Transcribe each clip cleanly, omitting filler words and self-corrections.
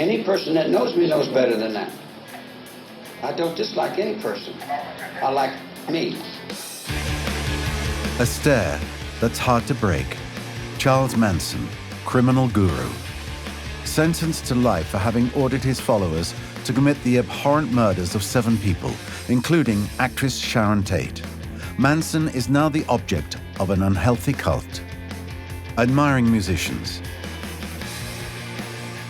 Any person that knows me knows better than that. I don't dislike any person. I like me. A stare that's hard to break. Charles Manson, criminal guru. Sentenced to life for having ordered his followers to commit the abhorrent murders of 7 people, including actress Sharon Tate. Manson is now the object of an unhealthy cult. Admiring musicians.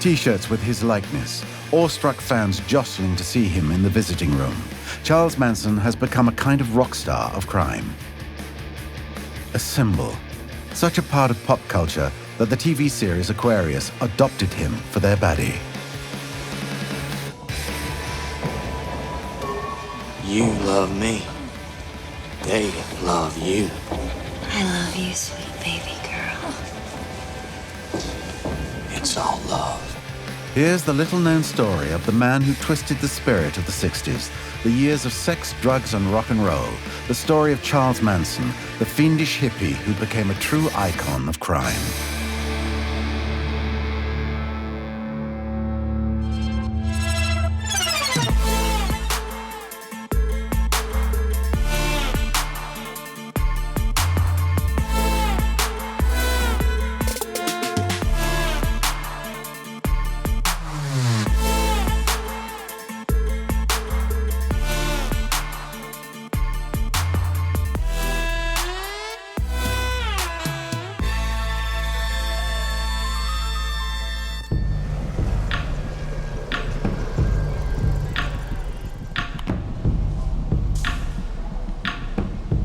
T-shirts with his likeness, awestruck fans jostling to see him in the visiting room. Charles Manson has become a kind of rock star of crime. A symbol, such a part of pop culture that the TV series Aquarius adopted him for their baddie. You love me. They love you. I love you, sweet baby girl. It's all love. Here's the little-known story of the man who twisted the spirit of the 60s, the years of sex, drugs, and rock and roll, the story of Charles Manson, the fiendish hippie who became a true icon of crime.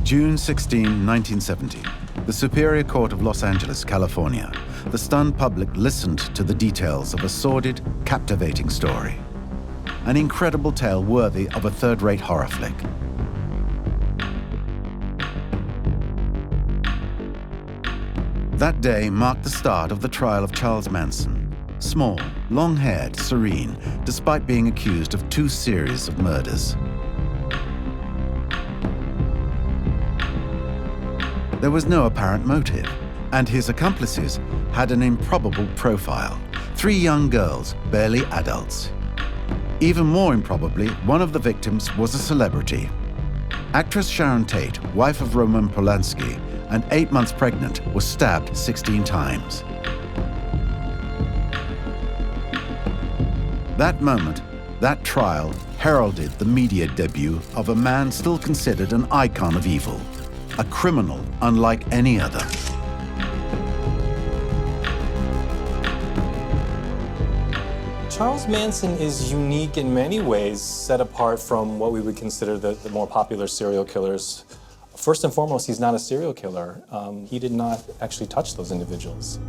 June 16, 1970, the Superior Court of Los Angeles, California. The stunned public listened to the details of a sordid, captivating story. An incredible tale worthy of a third-rate horror flick. That day marked the start of the trial of Charles Manson. Small, long-haired, serene, despite being accused of 2 series of murders. There was no apparent motive, and his accomplices had an improbable profile. 3 young girls, barely adults. Even more improbably, one of the victims was a celebrity. Actress Sharon Tate, wife of Roman Polanski, and 8 months pregnant, was stabbed 16 times. That moment, that trial, heralded the media debut of a man still considered an icon of evil. A criminal unlike any other. Charles Manson is unique in many ways, set apart from what we would consider the more popular serial killers. First and foremost, he's not a serial killer. He did not actually touch those individuals.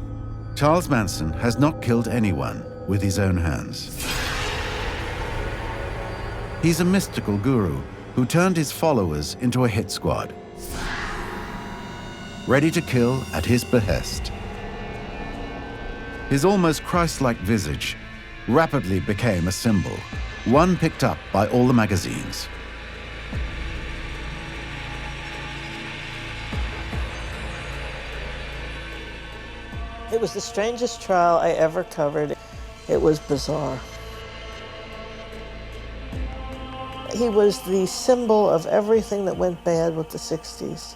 Charles Manson has not killed anyone with his own hands. He's a mystical guru who turned his followers into a hit squad. Ready to kill at his behest. His almost Christ-like visage rapidly became a symbol, one picked up by all the magazines. It was the strangest trial I ever covered. It was bizarre. He was the symbol of everything that went bad with the 60s.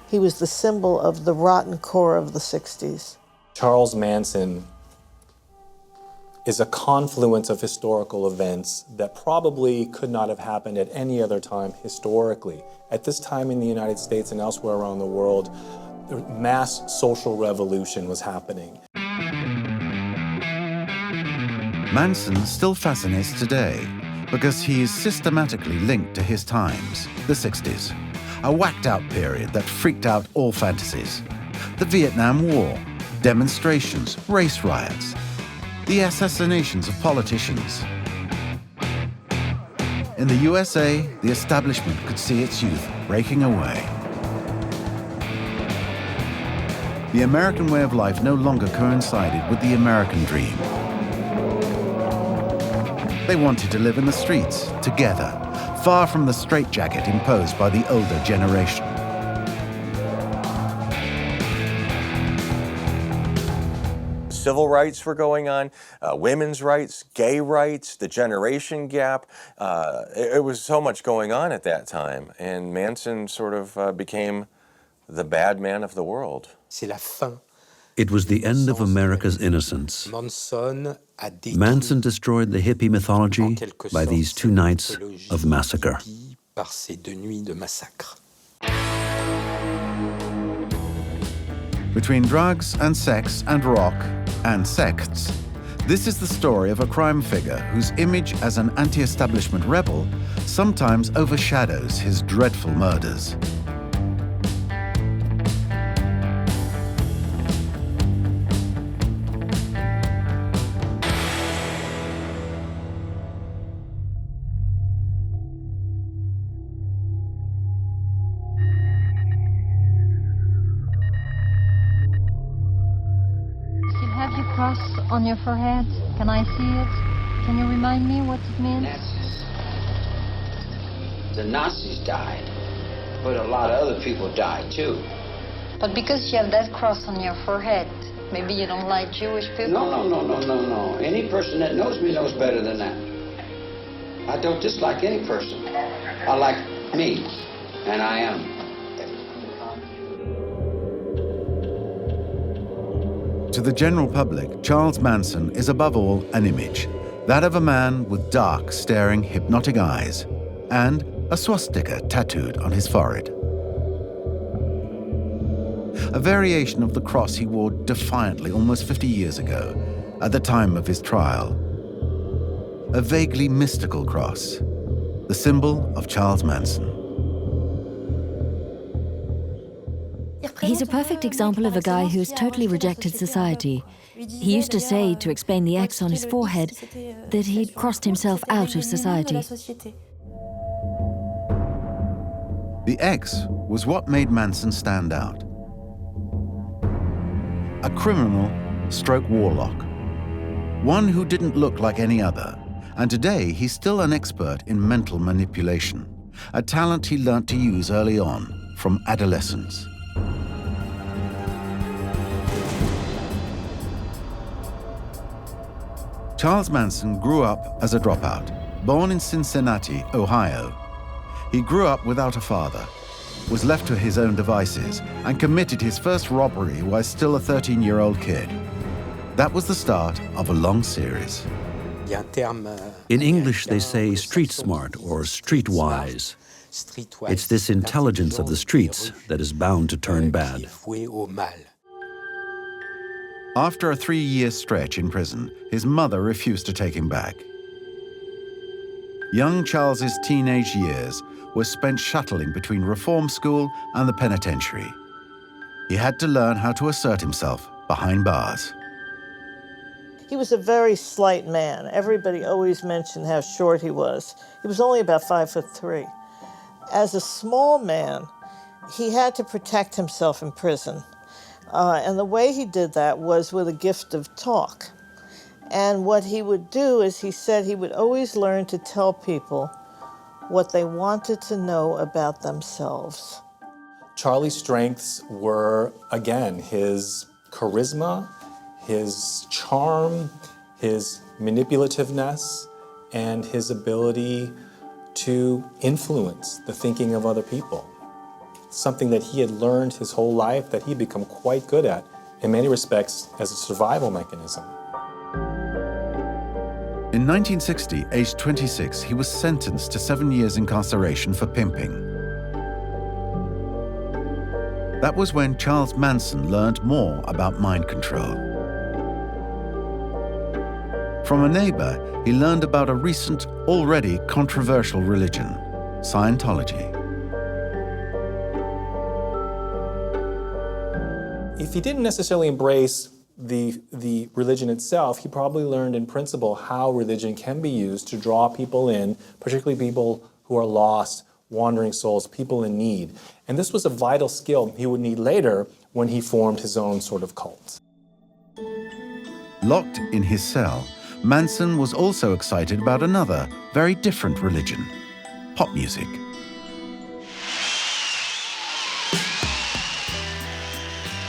He was the symbol of the rotten core of the 60s. Charles Manson is a confluence of historical events that probably could not have happened at any other time historically. At this time in the United States and elsewhere around the world, the mass social revolution was happening. Manson still fascinates today because he is systematically linked to his times, the 60s. A whacked-out period that freaked out all fantasies. The Vietnam War, demonstrations, race riots, the assassinations of politicians. In the USA, the establishment could see its youth breaking away. The American way of life no longer coincided with the American dream. They wanted to live in the streets, together, far from the straitjacket imposed by the older generation. civil rights were going on, women's rights, gay rights, the generation gap. It was so much going on at that time, and Manson sort of became the bad man of the world. C'est la fin. It was the end of America's innocence. Manson destroyed the hippie mythology by these 2 nights of massacre. Par ces 2 nuits de massacre. Between drugs and sex and rock and sects, this is the story of a crime figure whose image as an anti-establishment rebel sometimes overshadows his dreadful murders. Cross on your forehead. Can I see it? Can you remind me what it means? The Nazis died, but a lot of other people died too. But because you have that cross on your forehead, maybe you don't like Jewish people? No. Any person that knows me knows better than that. I don't dislike any person. I like me, and I am. To the general public, Charles Manson is above all an image, that of a man with dark, staring, hypnotic eyes, and a swastika tattooed on his forehead. A variation of the cross he wore defiantly almost 50 years ago, at the time of his trial. A vaguely mystical cross, the symbol of Charles Manson. He's a perfect example of a guy who's totally rejected society. He used to say, to explain the X on his forehead, that he'd crossed himself out of society. The X was what made Manson stand out. A criminal stroke warlock. One who didn't look like any other. And today, he's still an expert in mental manipulation. A talent he learnt to use early on, from adolescence. Charles Manson grew up as a dropout, born in Cincinnati, Ohio. He grew up without a father, was left to his own devices, and committed his first robbery while still a 13-year-old kid. That was the start of a long series. In English, they say street smart or streetwise. It's this intelligence of the streets that is bound to turn bad. After a 3-year stretch in prison, his mother refused to take him back. Young Charles's teenage years were spent shuttling between reform school and the penitentiary. He had to learn how to assert himself behind bars. He was a very slight man. Everybody always mentioned how short he was. He was only about 5'3". As a small man, he had to protect himself in prison. And the way he did that was with a gift of talk. And what he would do is, he said he would always learn to tell people what they wanted to know about themselves. Charlie's strengths were, again, his charisma, his charm, his manipulativeness, and his ability to influence the thinking of other people. Something that he had learned his whole life, that he'd become quite good at, in many respects, as a survival mechanism. In 1960, aged 26, he was sentenced to 7 years incarceration for pimping. That was when Charles Manson learned more about mind control. From a neighbor, he learned about a recent, already controversial religion, Scientology. If he didn't necessarily embrace the religion itself, he probably learned in principle how religion can be used to draw people in, particularly people who are lost, wandering souls, people in need. And this was a vital skill he would need later when he formed his own sort of cult. Locked in his cell, Manson was also excited about another, very different religion, pop music.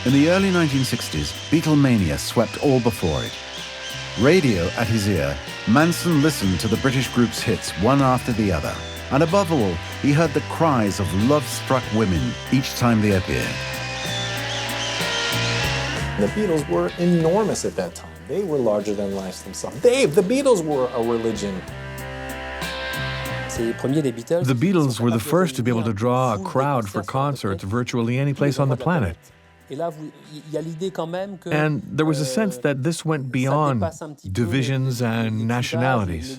In the early 1960s, Beatlemania swept all before it. Radio at his ear, Manson listened to the British group's hits one after the other. And above all, he heard the cries of love-struck women each time they appeared. The Beatles were enormous at that time. They were larger than life themselves. The Beatles were a religion. The Beatles were the first to be able to draw a crowd for concerts virtually any place on the planet. And there was a sense that this went beyond divisions and nationalities.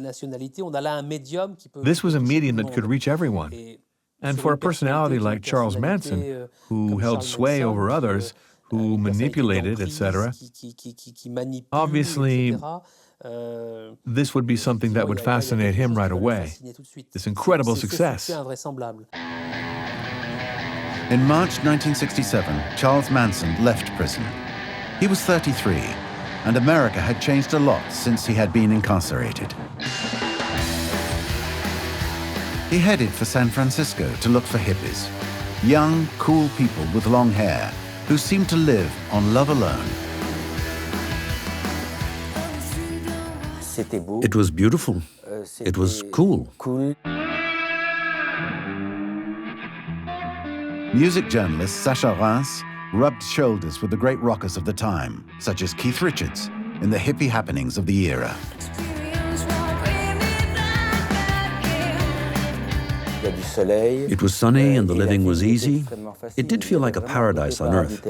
This was a medium that could reach everyone. And for a personality like Charles Manson, who held sway over others, who manipulated, etc., obviously, this would be something that would fascinate him right away. This incredible success. In March 1967, Charles Manson left prison. He was 33, and America had changed a lot since he had been incarcerated. He headed for San Francisco to look for hippies, young, cool people with long hair who seemed to live on love alone. It was beautiful. It was cool. Music journalist Sacha Reiss rubbed shoulders with the great rockers of the time, such as Keith Richards, in the hippie happenings of the era. It was sunny and the living was easy. It did feel like a paradise on earth.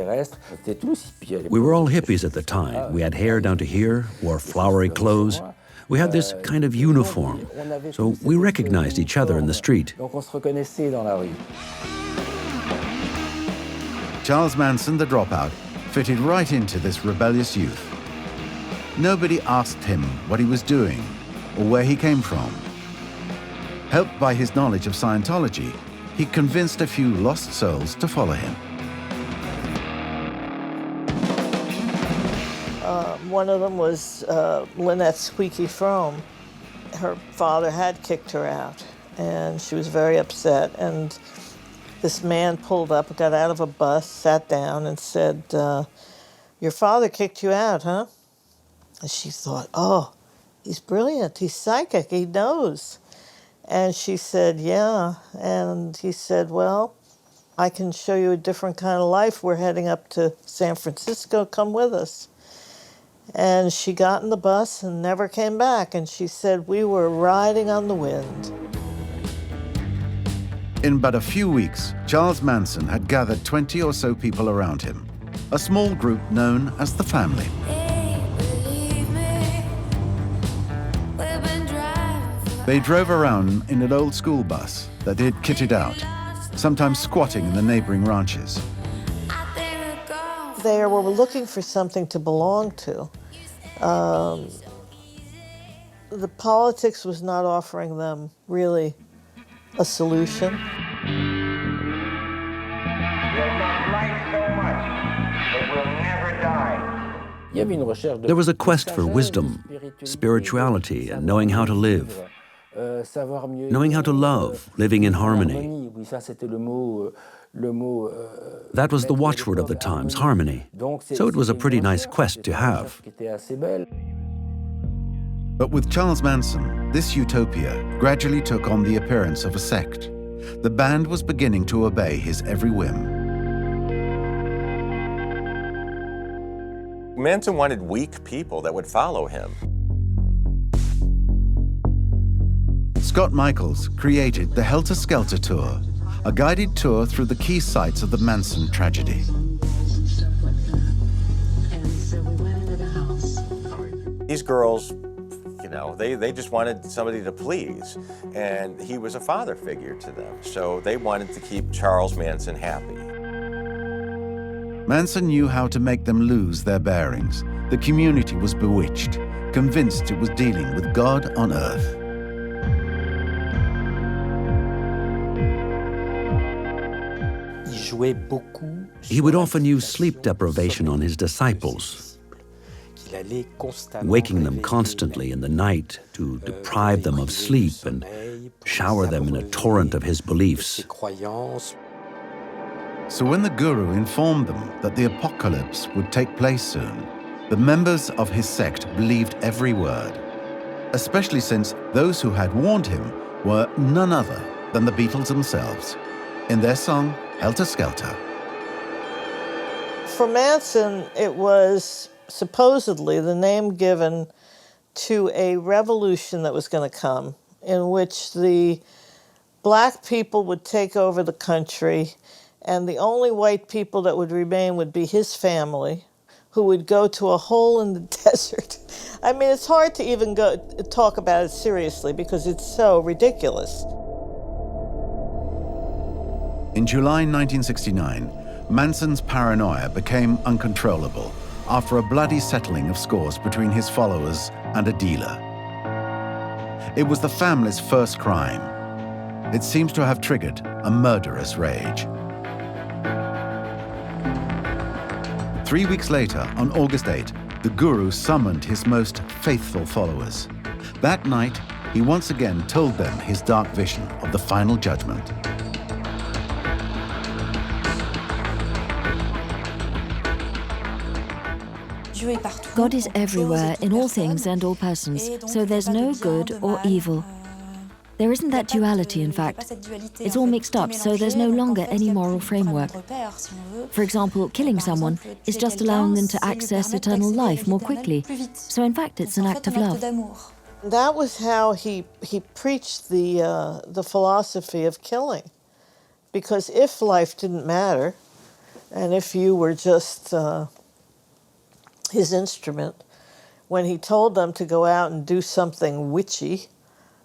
We were all hippies at the time. We had hair down to here, wore flowery clothes. We had this kind of uniform, so we recognized each other in the street. Charles Manson, the dropout, fitted right into this rebellious youth. Nobody asked him what he was doing or where he came from. Helped by his knowledge of Scientology, he convinced a few lost souls to follow him. One of them was Lynette Squeaky Frome. Her father had kicked her out, and she was very upset. And this man pulled up, got out of a bus, sat down, and said, "Your father kicked you out, huh?" And she thought, "Oh, he's brilliant. He's psychic. He knows." And she said, "Yeah." And he said, "Well, I can show you a different kind of life. We're heading up to San Francisco. Come with us." And she got in the bus and never came back. And she said, "We were riding on the wind." In but a few weeks, Charles Manson had gathered 20 or so people around him, a small group known as the Family. They drove around in an old school bus that they'd kitted out, sometimes squatting in the neighboring ranches. They were looking for something to belong to. The politics was not offering them really a solution. There was a quest for wisdom, spirituality, and knowing how to live. Knowing how to love, living in harmony. That was the watchword of the times, harmony. So it was a pretty nice quest to have. But with Charles Manson, this utopia gradually took on the appearance of a sect. The band was beginning to obey his every whim. Manson wanted weak people that would follow him. Scott Michaels created the Helter Skelter Tour, a guided tour through the key sites of the Manson tragedy. These girls, you know, they just wanted somebody to please, and he was a father figure to them, so they wanted to keep Charles Manson happy. Manson knew how to make them lose their bearings. The community was bewitched, convinced it was dealing with God on earth. He would often use sleep deprivation on his disciples, waking them constantly in the night to deprive them of sleep and shower them in a torrent of his beliefs. So when the guru informed them that the apocalypse would take place soon, the members of his sect believed every word, especially since those who had warned him were none other than the Beatles themselves, in their song, Helter Skelter. For Manson, it was supposedly the name given to a revolution that was going to come, in which the black people would take over the country, and the only white people that would remain would be his family, who would go to a hole in the desert. I mean, it's hard to even talk about it seriously because it's so ridiculous. In July 1969, Manson's paranoia became uncontrollable after a bloody settling of scores between his followers and a dealer. It was the family's first crime. It seems to have triggered a murderous rage. 3 weeks later, on August 8, the guru summoned his most faithful followers. That night, he once again told them his dark vision of the final judgment. God is everywhere, in all things and all persons, so there's no good or evil. There isn't that duality, in fact. It's all mixed up, so there's no longer any moral framework. For example, killing someone is just allowing them to access eternal life more quickly. So in fact, it's an act of love. That was how he preached the philosophy of killing. Because if life didn't matter, and if you were just his instrument, when he told them to go out and do something witchy,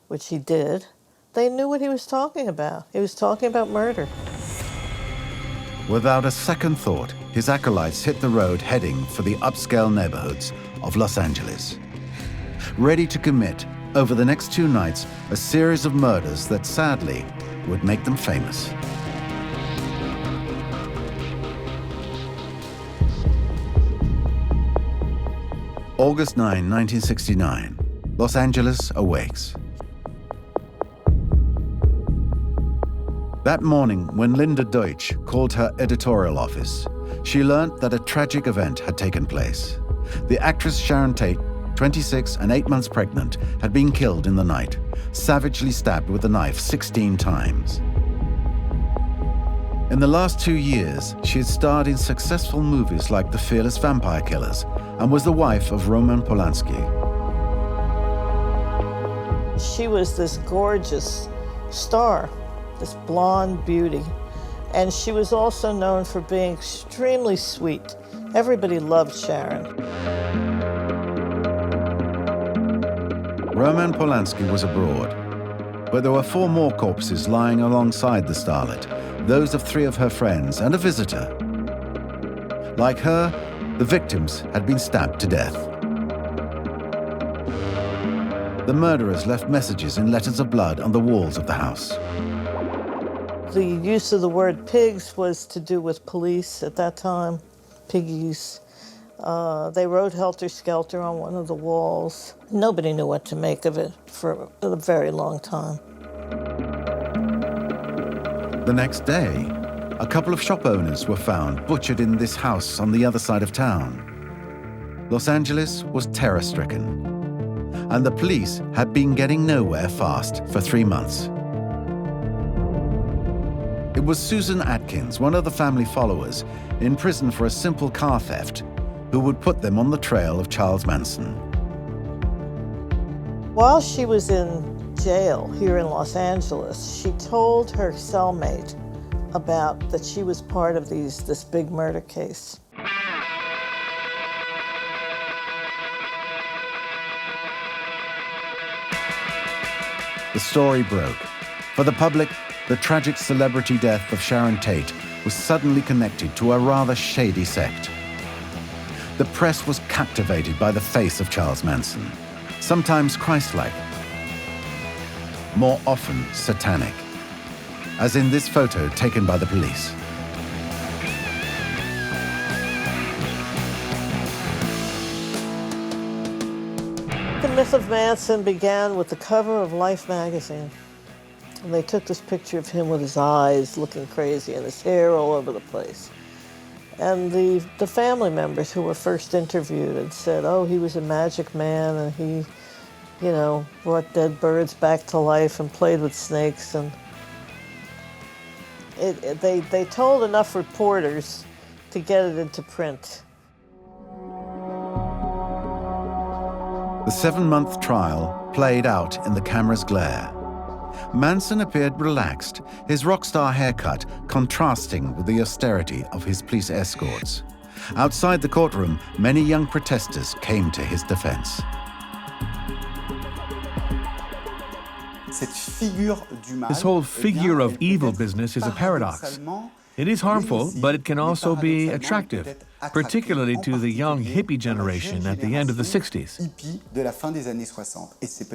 which he did, they knew what he was talking about. He was talking about murder. Without a second thought, his acolytes hit the road heading for the upscale neighborhoods of Los Angeles, ready to commit, over the next 2 nights, a series of murders that sadly would make them famous. August 9, 1969, Los Angeles awakes. That morning, when Linda Deutsch called her editorial office, she learned that a tragic event had taken place. The actress Sharon Tate, 26 and 8 months pregnant, had been killed in the night, savagely stabbed with a knife 16 times. In the last 2 years, she had starred in successful movies like The Fearless Vampire Killers and was the wife of Roman Polanski. She was this gorgeous star, this blonde beauty, and she was also known for being extremely sweet. Everybody loved Sharon. Roman Polanski was abroad, but there were 4 more corpses lying alongside the starlet, those of 3 of her friends and a visitor. Like her, the victims had been stabbed to death. The murderers left messages in letters of blood on the walls of the house. The use of the word pigs was to do with police at that time, piggies. They wrote Helter Skelter on one of the walls. Nobody knew what to make of it for a very long time. The next day, a couple of shop owners were found butchered in this house on the other side of town. Los Angeles was terror-stricken, and the police had been getting nowhere fast for 3 months. It was Susan Atkins, one of the family followers, in prison for a simple car theft, who would put them on the trail of Charles Manson. While she was in jail here in Los Angeles, she told her cellmate about that she was part of this big murder case. The story broke. For the public, the tragic celebrity death of Sharon Tate was suddenly connected to a rather shady sect. The press was captivated by the face of Charles Manson, sometimes Christ-like, more often satanic, as in this photo taken by the police. The myth of Manson began with the cover of Life magazine. And they took this picture of him with his eyes looking crazy and his hair all over the place. And the family members who were first interviewed had said, oh, he was a magic man and he, you know, brought dead birds back to life and played with snakes. And they told enough reporters to get it into print. The 7-month trial played out in the camera's glare. Manson appeared relaxed, his rock star haircut contrasting with the austerity of his police escorts. Outside the courtroom, many young protesters came to his defense. This whole figure of evil business is a paradox. It is harmful, but it can also be attractive, particularly to the young hippie generation at the end of the 60s.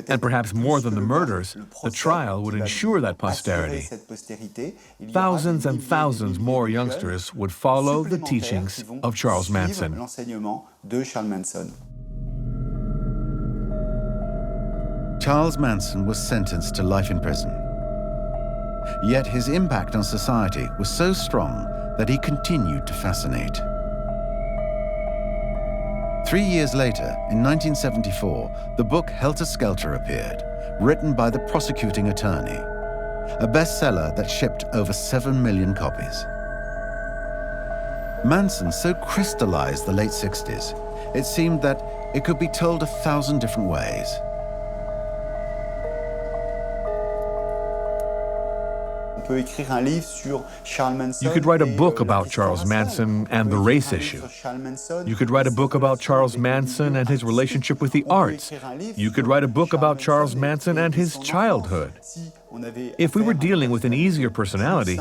And perhaps more than the murders, the trial would ensure that posterity. Thousands and thousands more youngsters would follow the teachings of Charles Manson. Charles Manson was sentenced to life in prison. Yet his impact on society was so strong that he continued to fascinate. 3 years later, in 1974, the book Helter Skelter appeared, written by the prosecuting attorney, a bestseller that shipped over 7 million copies. Manson so crystallized the late 60s, it seemed that it could be told 1,000 different ways. You could write a book about Charles Manson and the race issue. You could write a book about Charles Manson and his relationship with the arts. You could write a book about Charles Manson and his childhood. If we were dealing with an easier personality,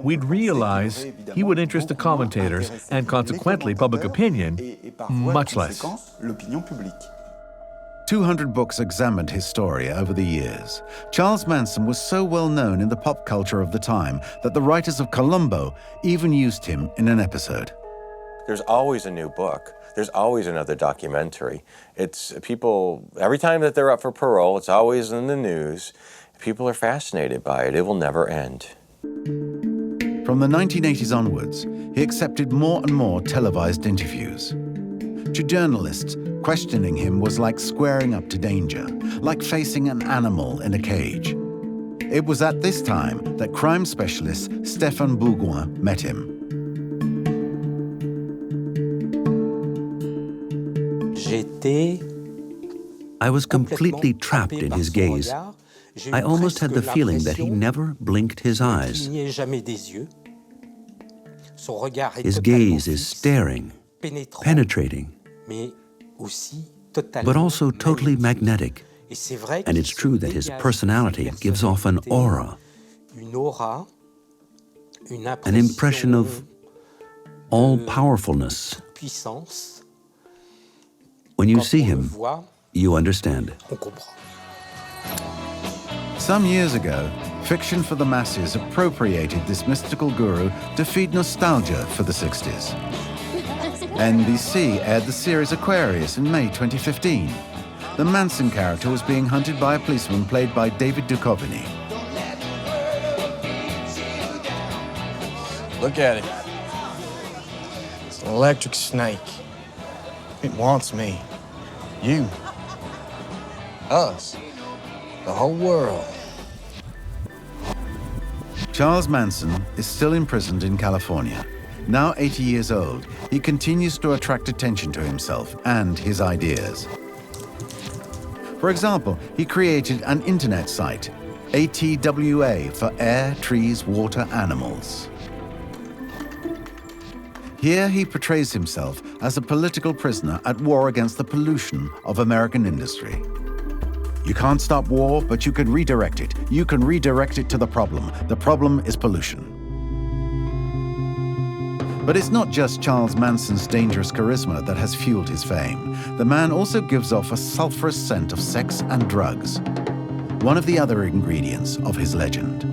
we'd realize he would interest the commentators and consequently public opinion much less. 200 books examined his story over the years. Charles Manson was so well known in the pop culture of the time that the writers of Columbo even used him in an episode. There's always a new book. There's always another documentary. It's people, every time that they're up for parole, it's always in the news. People are fascinated by it. It will never end. From the 1980s onwards, he accepted more and more televised interviews. To journalists, questioning him was like squaring up to danger, like facing an animal in a cage. It was at this time that crime specialist Stéphane Bourgoin met him. I was completely trapped in his gaze. I almost had the feeling that he never blinked his eyes. His gaze is staring, penetrating, but also totally magnetic. And it's true that his personality gives off an aura, an impression of all-powerfulness. When you see him, you understand. Some years ago, fiction for the masses appropriated this mystical guru to feed nostalgia for the 60s. NBC aired the series Aquarius in May 2015. The Manson character was being hunted by a policeman played by David Duchovny. Look at it. It's an electric snake. It wants me. You. Us. The whole world. Charles Manson is still imprisoned in California. Now 80 years old, he continues to attract attention to himself and his ideas. For example, he created an internet site, ATWA for Air, Trees, Water, Animals. Here he portrays himself as a political prisoner at war against the pollution of American industry. You can't stop war, but you can redirect it. You can redirect it to the problem. The problem is pollution. But it's not just Charles Manson's dangerous charisma that has fueled his fame. The man also gives off a sulfurous scent of sex and drugs, one of the other ingredients of his legend.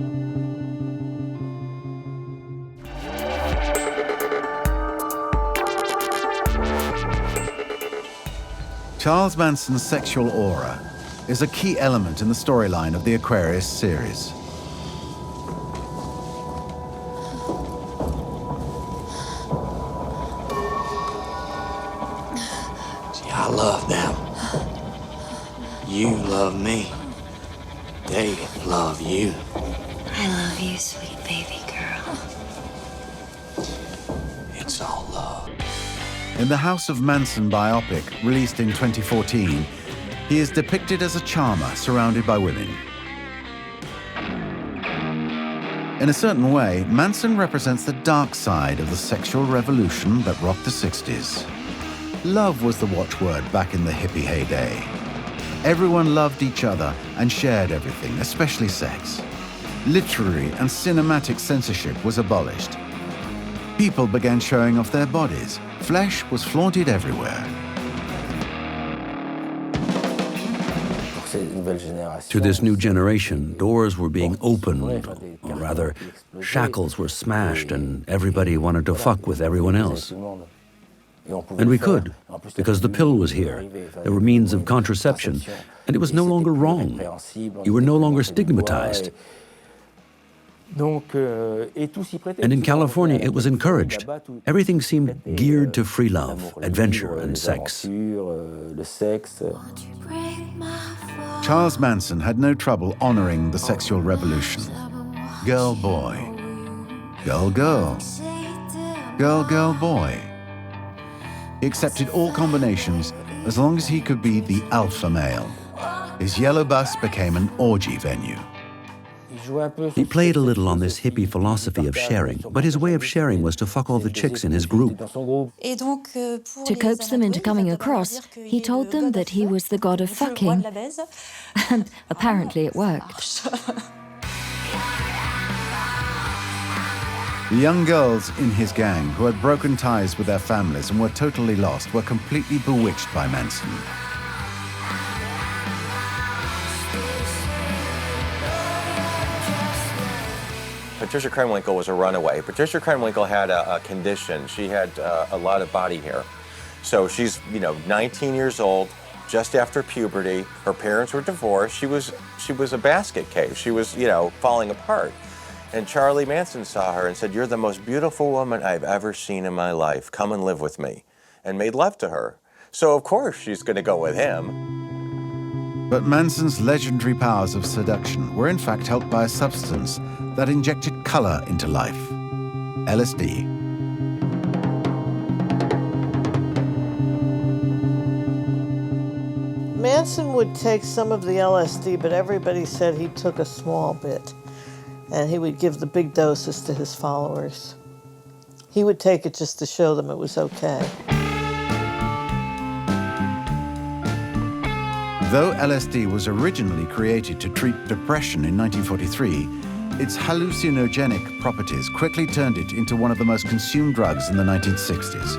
Charles Manson's sexual aura is a key element in the storyline of the Aquarius series. I love now. You love me. They love you. I love you, sweet baby girl. It's all love. In the House of Manson biopic, released in 2014, he is depicted as a charmer surrounded by women. In a certain way, Manson represents the dark side of the sexual revolution that rocked the 60s. Love was the watchword back in the hippie heyday. Everyone loved each other and shared everything, especially sex. Literary and cinematic censorship was abolished. People began showing off their bodies. Flesh was flaunted everywhere. To this new generation, doors were being opened, or rather, shackles were smashed, and everybody wanted to fuck with everyone else. And we could, because the pill was here. There were means of contraception, and it was no longer wrong. You were no longer stigmatized. And in California, it was encouraged. Everything seemed geared to free love, adventure, and sex. Charles Manson had no trouble honoring the sexual revolution. Girl, boy. Girl, girl. Girl, girl, boy. He accepted all combinations as long as he could be the alpha male. His yellow bus became an orgy venue. He played a little on this hippie philosophy of sharing, but his way of sharing was to fuck all the chicks in his group. To coax them into coming across, he told them that he was the god of fucking, and apparently it worked. The young girls in his gang who had broken ties with their families and were totally lost were completely bewitched by Manson. Patricia Krenwinkel was a runaway. Patricia Krenwinkel had a condition. She had a lot of body hair. So she's, 19 years old, just after puberty. Her parents were divorced. She was a basket case. She was, falling apart. And Charlie Manson saw her and said, "You're the most beautiful woman I've ever seen in my life. Come and live with me." And made love to her. So of course she's going to go with him. But Manson's legendary powers of seduction were in fact helped by a substance that injected color into life: LSD. Manson would take some of the LSD, but everybody said he took a small bit, and he would give the big doses to his followers. He would take it just to show them it was okay. Though LSD was originally created to treat depression in 1943, its hallucinogenic properties quickly turned it into one of the most consumed drugs in the 1960s.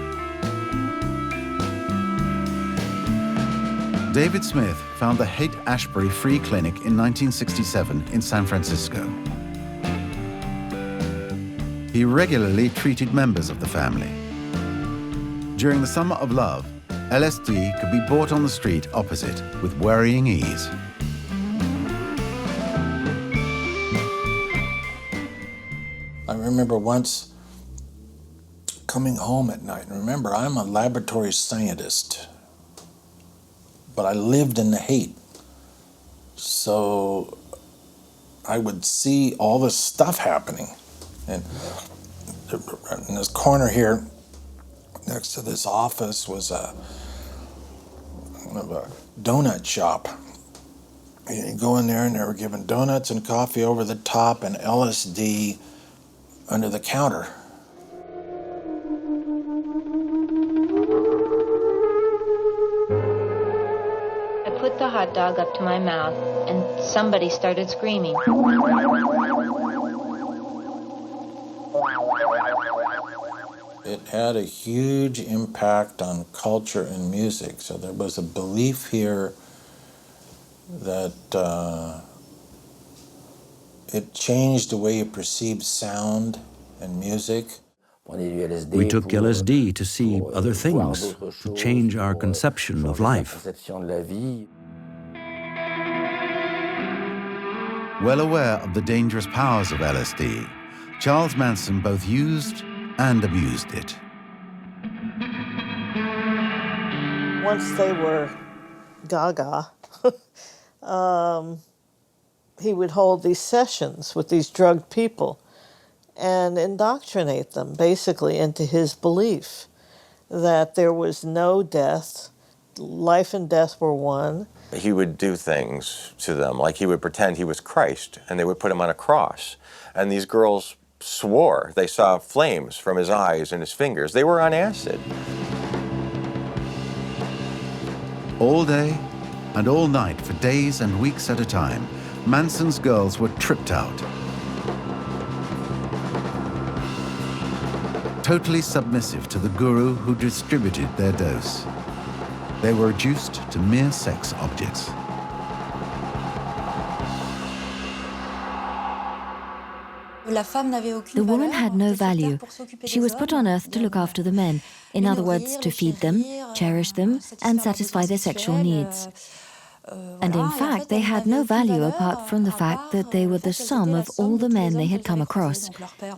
David Smith found the Haight-Ashbury Free Clinic in 1967 in San Francisco. He regularly treated members of the family. During the Summer of Love, LSD could be bought on the street opposite with worrying ease. I remember once coming home at night, and remember, I'm a laboratory scientist, but I lived in the Haight. So I would see all this stuff happening. And in this corner here, next to this office, was a donut shop. You go in there and they were giving donuts and coffee over the top and LSD under the counter. I put the hot dog up to my mouth and somebody started screaming. It had a huge impact on culture and music. So there was a belief here that it changed the way you perceived sound and music. We took LSD to see other things, to change our conception of life. Well aware of the dangerous powers of LSD, Charles Manson both used and abused it. once they were gaga, he would hold these sessions with these drugged people and indoctrinate them basically into his belief that there was no death, life and death were one. He would do things to them, like he would pretend he was Christ, and they would put him on a cross. And these girls swore they saw flames from his eyes and his fingers. They were on acid. All day and all night for days and weeks at a time, Manson's girls were tripped out. Totally submissive to the guru who distributed their dose. They were reduced to mere sex objects. The woman had no value. She was put on earth to look after the men, in other words, to feed them, cherish them, and satisfy their sexual needs. And in fact, they had no value apart from the fact that they were the sum of all the men they had come across,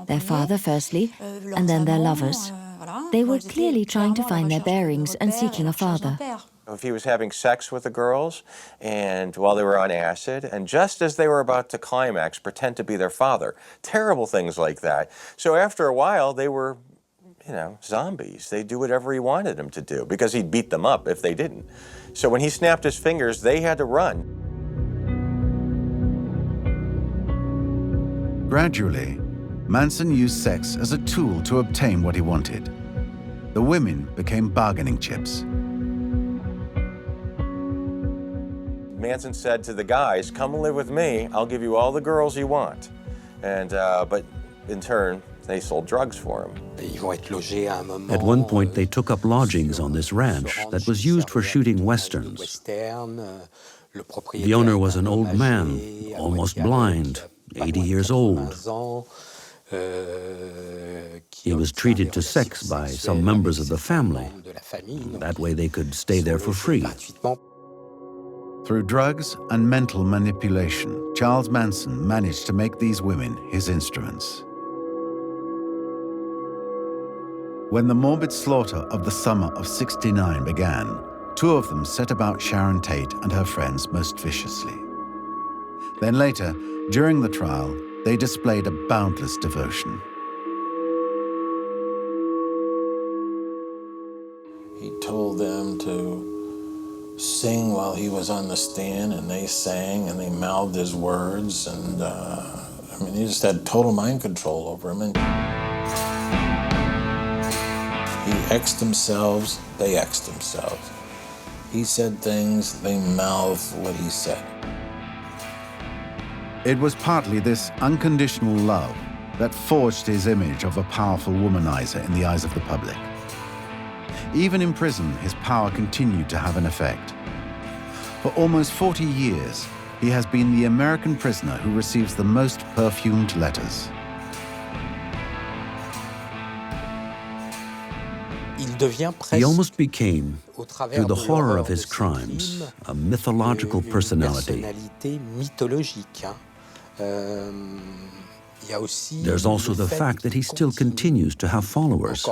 their father firstly, and then their lovers. They were clearly trying to find their bearings and seeking a father. If he was having sex with the girls, and while they were on acid, and just as they were about to climax, pretend to be their father. Terrible things like that. So after a while, they were, zombies. They'd do whatever he wanted them to do, because he'd beat them up if they didn't. So when he snapped his fingers, they had to run. Gradually, Manson used sex as a tool to obtain what he wanted. The women became bargaining chips. Manson said to the guys, "Come live with me, I'll give you all the girls you want." And, but in turn, they sold drugs for him. At one point, they took up lodgings on this ranch that was used for shooting westerns. The owner was an old man, almost blind, 80 years old. He was treated to sex by some members of the family. That way they could stay there for free. Through drugs and mental manipulation, Charles Manson managed to make these women his instruments. When the morbid slaughter of the summer of '69 began, two of them set about Sharon Tate and her friends most viciously. Then later, during the trial, they displayed a boundless devotion. He told them to sing while he was on the stand, and they sang and they mouthed his words, and he just had total mind control over him. And he X'd themselves, they X'd themselves. He said things, they mouthed what he said. It was partly this unconditional love that forged his image of a powerful womanizer in the eyes of the public. Even in prison, his power continued to have an effect. For almost 40 years, he has been the American prisoner who receives the most perfumed letters. He almost became, through the horror of his crimes, a mythological personality. There's also the fact that he still continues to have followers.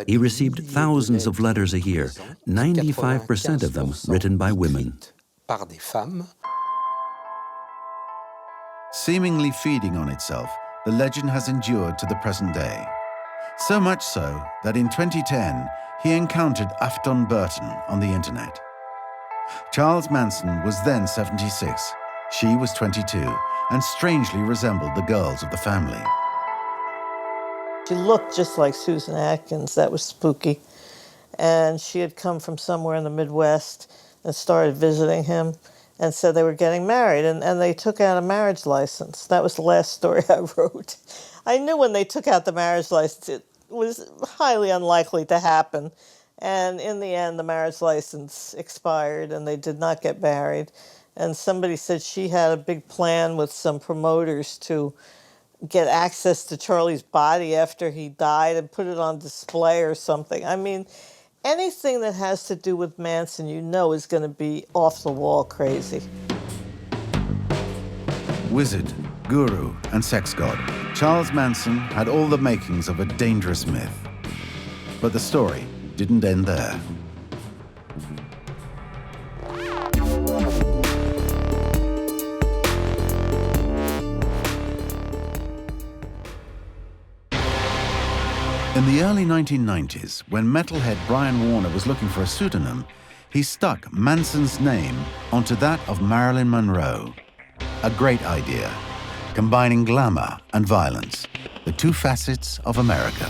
He received thousands of letters a year, 95% of them written by women. Seemingly feeding on itself, the legend has endured to the present day. So much so that in 2010, he encountered Afton Burton on the internet. Charles Manson was then 76, she was 22, and strangely resembled the girls of the family. She looked just like Susan Atkins. That was spooky. And she had come from somewhere in the Midwest and started visiting him and said they were getting married, and they took out a marriage license. That was the last story I wrote. I knew when they took out the marriage license it was highly unlikely to happen. And in the end, the marriage license expired and they did not get married. And somebody said she had a big plan with some promoters to get access to Charlie's body after he died and put it on display or something. I mean, anything that has to do with Manson, is going to be off-the-wall crazy. Wizard, guru, and sex god, Charles Manson had all the makings of a dangerous myth. But the story didn't end there. In the early 1990s, when metalhead Brian Warner was looking for a pseudonym, he stuck Manson's name onto that of Marilyn Monroe. A great idea, combining glamour and violence, the two facets of America.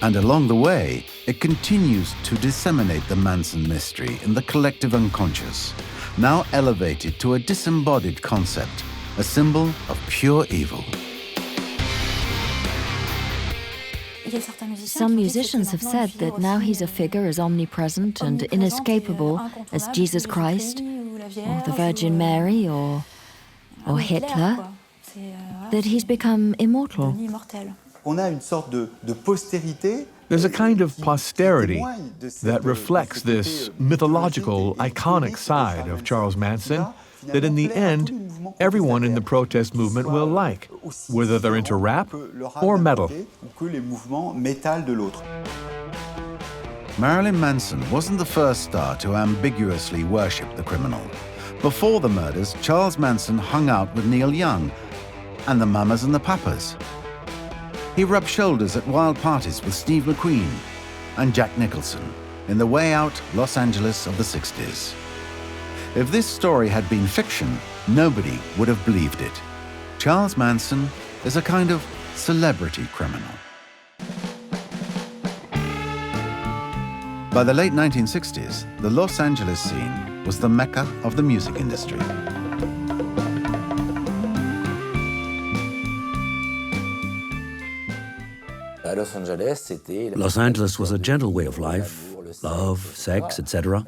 And along the way, it continues to disseminate the Manson mystery in the collective unconscious, now elevated to a disembodied concept, a symbol of pure evil. Some musicians have said that now he's a figure as omnipresent and inescapable as Jesus Christ, or the Virgin Mary, or Hitler, that he's become immortal. There's a kind of posterity that reflects this mythological, iconic side of Charles Manson that in the end, everyone in the protest movement will like, whether they're into rap or metal. Marilyn Manson wasn't the first star to ambiguously worship the criminal. Before the murders, Charles Manson hung out with Neil Young and the Mamas and the Papas. He rubbed shoulders at wild parties with Steve McQueen and Jack Nicholson in the way out Los Angeles of the 60s. If this story had been fiction, nobody would have believed it. Charles Manson is a kind of celebrity criminal. By the late 1960s, the Los Angeles scene was the mecca of the music industry. Los Angeles was a gentle way of life, love, sex, etc.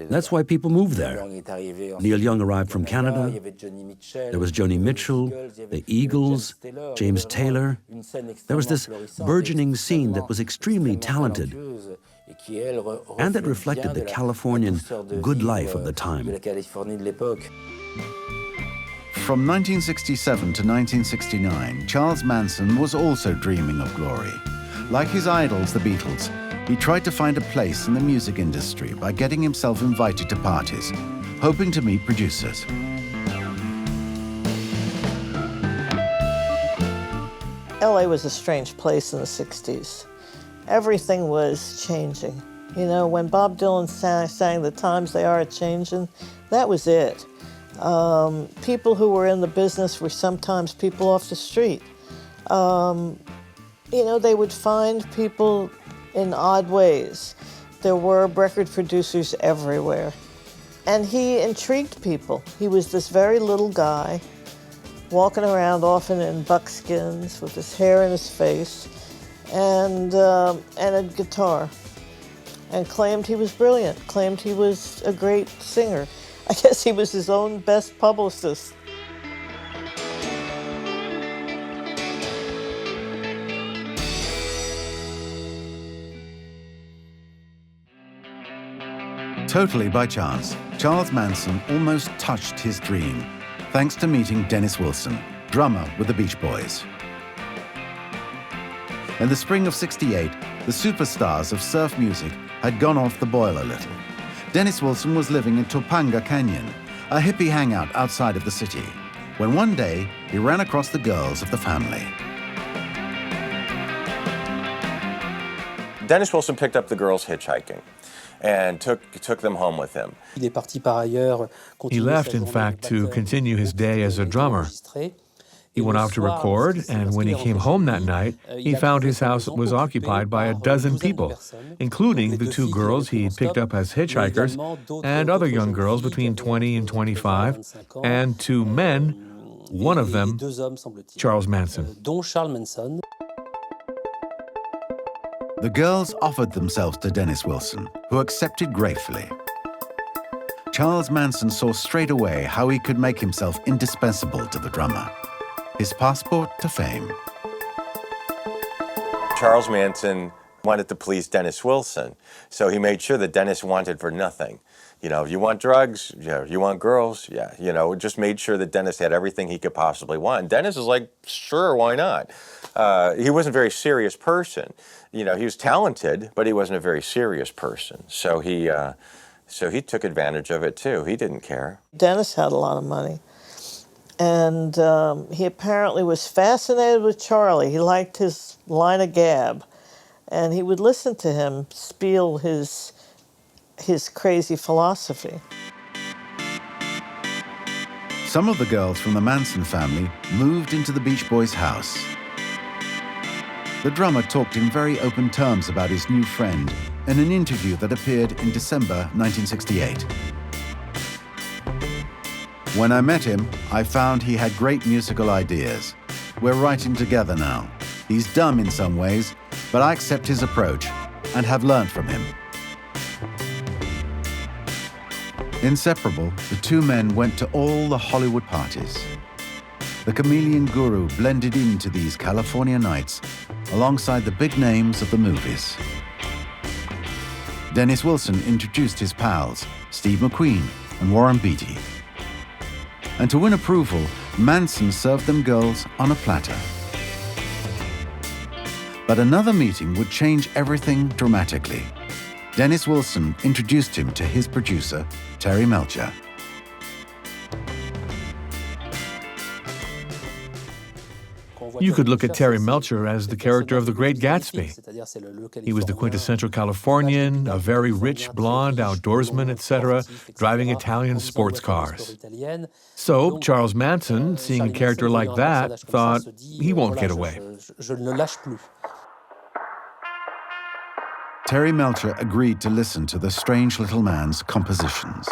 That's why people moved there. Neil Young arrived from Canada. There was Joni Mitchell, the Eagles, James Taylor. There was this burgeoning scene that was extremely talented and that reflected the Californian good life of the time. From 1967 to 1969, Charles Manson was also dreaming of glory. Like his idols, the Beatles, he tried to find a place in the music industry by getting himself invited to parties, hoping to meet producers. LA was a strange place in the 60s. Everything was changing. You know, when Bob Dylan sang The Times They Are A-Changin', that was it. People who were in the business were sometimes people off the street. You know, they would find people in odd ways. There were record producers everywhere. And he intrigued people. He was this very little guy, walking around often in buckskins with his hair in his face and a guitar, and claimed he was brilliant, claimed he was a great singer. I guess he was his own best publicist. Totally by chance, Charles Manson almost touched his dream, thanks to meeting Dennis Wilson, drummer with the Beach Boys. In the spring of '68, the superstars of surf music had gone off the boil a little. Dennis Wilson was living in Topanga Canyon, a hippie hangout outside of the city, when one day he ran across the girls of the family. Dennis Wilson picked up the girls hitchhiking and took them home with him. He left, in fact, to continue his day as a drummer. He went out to record, and when he came home that night, he found his house was occupied by a dozen people, including the two girls he'd picked up as hitchhikers, and other young girls between 20 and 25, and two men, one of them, Charles Manson. The girls offered themselves to Dennis Wilson, who accepted gratefully. Charles Manson saw straight away how he could make himself indispensable to the drummer. His passport to fame. Charles Manson Wanted to please Dennis Wilson, so he made sure that Dennis wanted for nothing. You know, you want drugs? Yeah. You want girls? Yeah. You know, just made sure that Dennis had everything he could possibly want. And Dennis is like, sure, why not? He wasn't a very serious person. You know, he was talented, but he wasn't a very serious person. So he took advantage of it too. He didn't care. Dennis had a lot of money. And he apparently was fascinated with Charlie. He liked his line of gab. And he would listen to him spiel his crazy philosophy. Some of the girls from the Manson family moved into the Beach Boys' house. The drummer talked in very open terms about his new friend in an interview that appeared in December 1968. When I met him, I found he had great musical ideas. We're writing together now. He's dumb in some ways, but I accept his approach and have learned from him. Inseparable, the two men went to all the Hollywood parties. The chameleon guru blended into these California nights alongside the big names of the movies. Dennis Wilson introduced his pals, Steve McQueen and Warren Beatty. And to win approval, Manson served them girls on a platter. But another meeting would change everything dramatically. Dennis Wilson introduced him to his producer, Terry Melcher. You could look at Terry Melcher as the character of The Great Gatsby. He was the quintessential Californian, a very rich, blonde outdoorsman, etc., driving Italian sports cars. So Charles Manson, seeing a character like that, thought, he won't get away. Terry Melcher agreed to listen to the strange little man's compositions.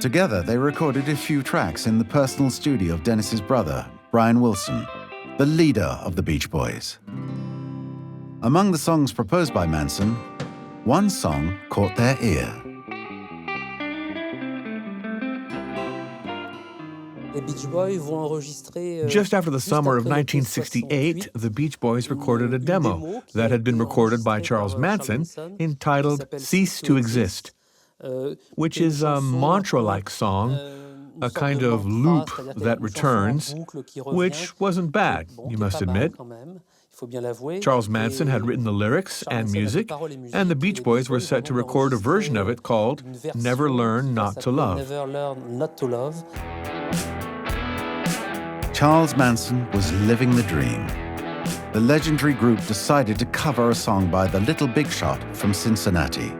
Together, they recorded a few tracks in the personal studio of Dennis's brother, Brian Wilson, the leader of the Beach Boys. Among the songs proposed by Manson, one song caught their ear. Just after the summer of 1968, the Beach Boys recorded a demo that had been recorded by Charles Manson entitled Cease to Exist, which is a mantra-like song, a kind of loop that returns, which wasn't bad, you must admit. Charles Manson had written the lyrics and music, and the Beach Boys were set to record a version of it called Never Learn Not to Love. Charles Manson was living the dream. The legendary group decided to cover a song by the Little Big Shot from Cincinnati.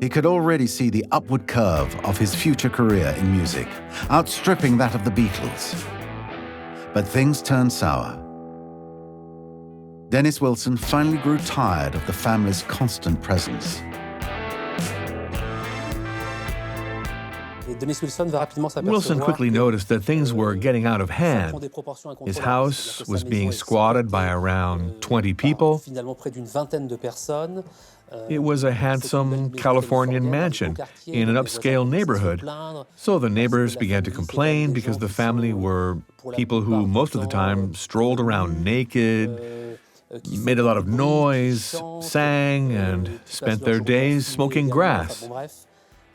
He could already see the upward curve of his future career in music, outstripping that of the Beatles. But things turned sour. Dennis Wilson finally grew tired of the family's constant presence. Wilson quickly noticed that things were getting out of hand. His house was being squatted by around 20 people. It was a handsome Californian mansion in an upscale neighborhood. So the neighbors began to complain because the family were people who most of the time strolled around naked, made a lot of noise, sang, and spent their days smoking grass.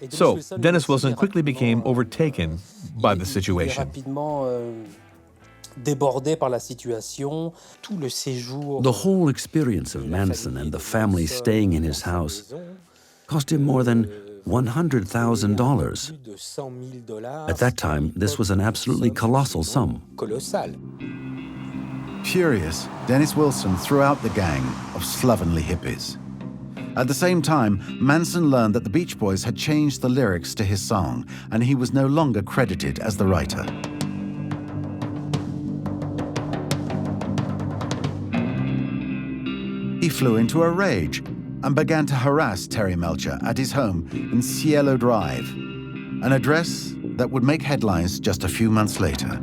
So Dennis Wilson quickly became overtaken by the situation. The whole experience of Manson and the family staying in his house cost him more than $100,000. At that time, this was an absolutely colossal sum. Furious, Dennis Wilson threw out the gang of slovenly hippies. At the same time, Manson learned that the Beach Boys had changed the lyrics to his song, and he was no longer credited as the writer. He flew into a rage and began to harass Terry Melcher at his home in Cielo Drive, an address that would make headlines just a few months later.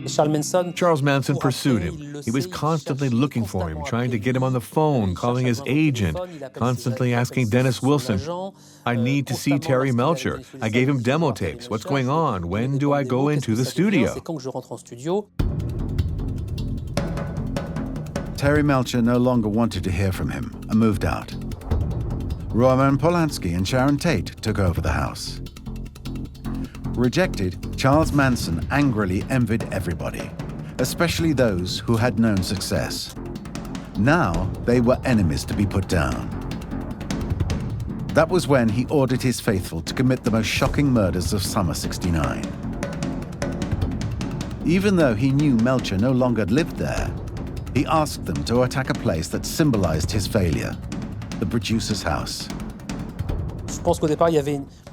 Charles Manson pursued him. He was constantly looking for him, trying to get him on the phone, calling his agent, constantly asking Dennis Wilson, I need to see Terry Melcher. I gave him demo tapes. What's going on? When do I go into the studio? Terry Melcher no longer wanted to hear from him and moved out. Roman Polanski and Sharon Tate took over the house. Rejected, Charles Manson angrily envied everybody, especially those who had known success. Now they were enemies to be put down. That was when he ordered his faithful to commit the most shocking murders of summer '69. Even though he knew Melcher no longer lived there, he asked them to attack a place that symbolized his failure, the producer's house.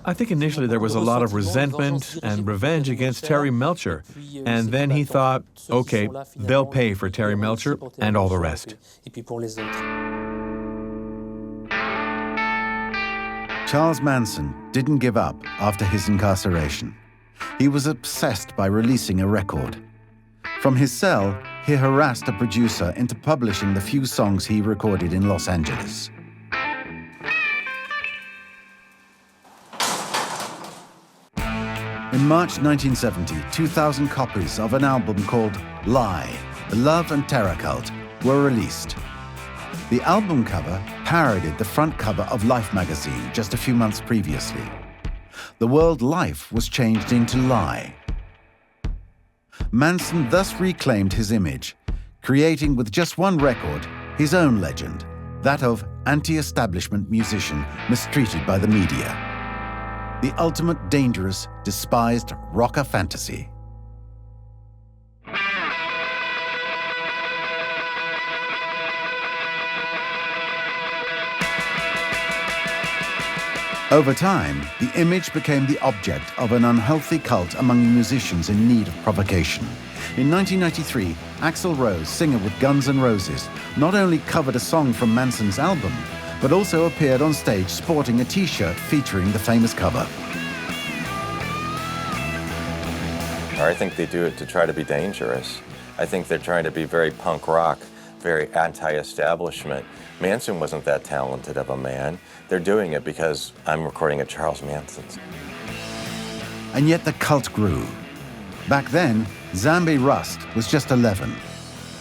I think initially there was a lot of resentment and revenge against Terry Melcher, and then he thought, okay, they'll pay for Terry Melcher and all the rest. Charles Manson didn't give up after his incarceration. He was obsessed by releasing a record. From his cell, he harassed a producer into publishing the few songs he recorded in Los Angeles. In March 1970, 2,000 copies of an album called Lie, The Love and Terror Cult, were released. The album cover parodied the front cover of Life magazine just a few months previously. The word Life was changed into Lie. Manson thus reclaimed his image, creating with just one record his own legend, that of anti-establishment musician mistreated by the media. The ultimate dangerous, despised rocker fantasy. Over time, the image became the object of an unhealthy cult among musicians in need of provocation. In 1993, Axl Rose, singer with Guns N' Roses, not only covered a song from Manson's album, but also appeared on stage sporting a T-shirt featuring the famous cover. I think they do it to try to be dangerous. I think they're trying to be very punk rock, very anti-establishment. Manson wasn't that talented of a man. They're doing it because I'm recording at Charles Manson's. And yet the cult grew. Back then, Zambi Rust was just 11.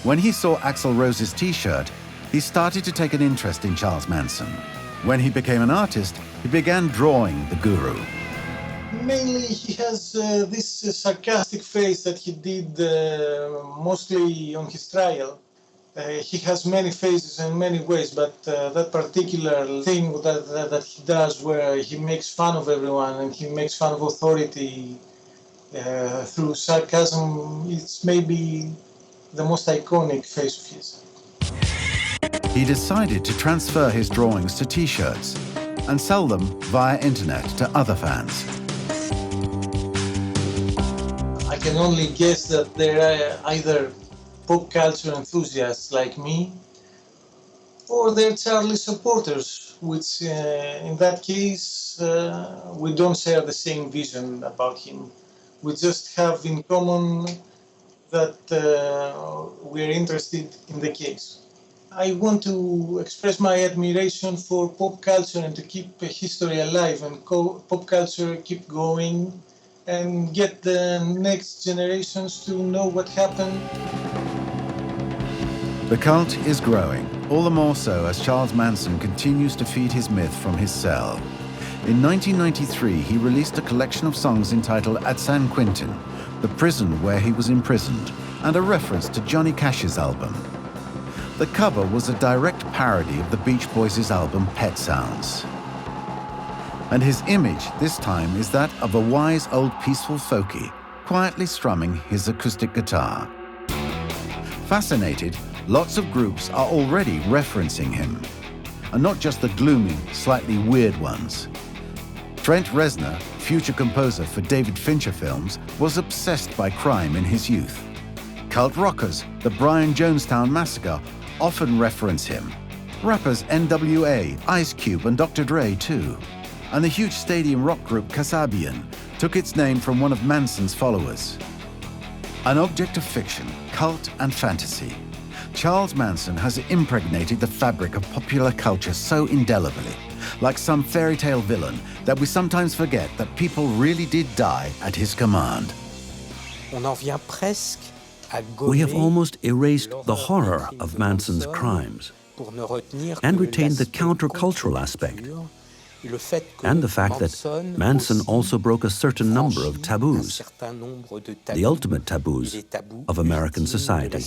When he saw Axl Rose's T-shirt, he started to take an interest in Charles Manson. When he became an artist, he began drawing the guru. Mainly, he has this sarcastic face that he did mostly on his trial. He has many faces in many ways, but that particular thing that he does where he makes fun of everyone and he makes fun of authority through sarcasm, it's maybe the most iconic face of his. He decided to transfer his drawings to T-shirts and sell them via internet to other fans. I can only guess that there are either pop culture enthusiasts like me, or they're Charlie supporters, which in that case, we don't share the same vision about him. We just have in common that we're interested in the case. I want to express my admiration for pop culture and to keep history alive and pop culture keep going and get the next generations to know what happened. The cult is growing, all the more so as Charles Manson continues to feed his myth from his cell. In 1993, he released a collection of songs entitled At San Quentin, the prison where he was imprisoned, and a reference to Johnny Cash's album. The cover was a direct parody of the Beach Boys' album Pet Sounds. And his image this time is that of a wise old peaceful folkie, quietly strumming his acoustic guitar. Fascinated, lots of groups are already referencing him, and not just the gloomy, slightly weird ones. Trent Reznor, future composer for David Fincher films, was obsessed by crime in his youth. Cult rockers, the Brian Jonestown Massacre, often reference him. Rappers NWA, Ice Cube, and Dr. Dre too. And the huge stadium rock group Kasabian took its name from one of Manson's followers. An object of fiction, cult and fantasy, Charles Manson has impregnated the fabric of popular culture so indelibly, like some fairy tale villain, that we sometimes forget that people really did die at his command. We have almost erased the horror of Manson's crimes and retained the countercultural aspect and the fact that Manson also broke a certain number of taboos, the ultimate taboos of American society.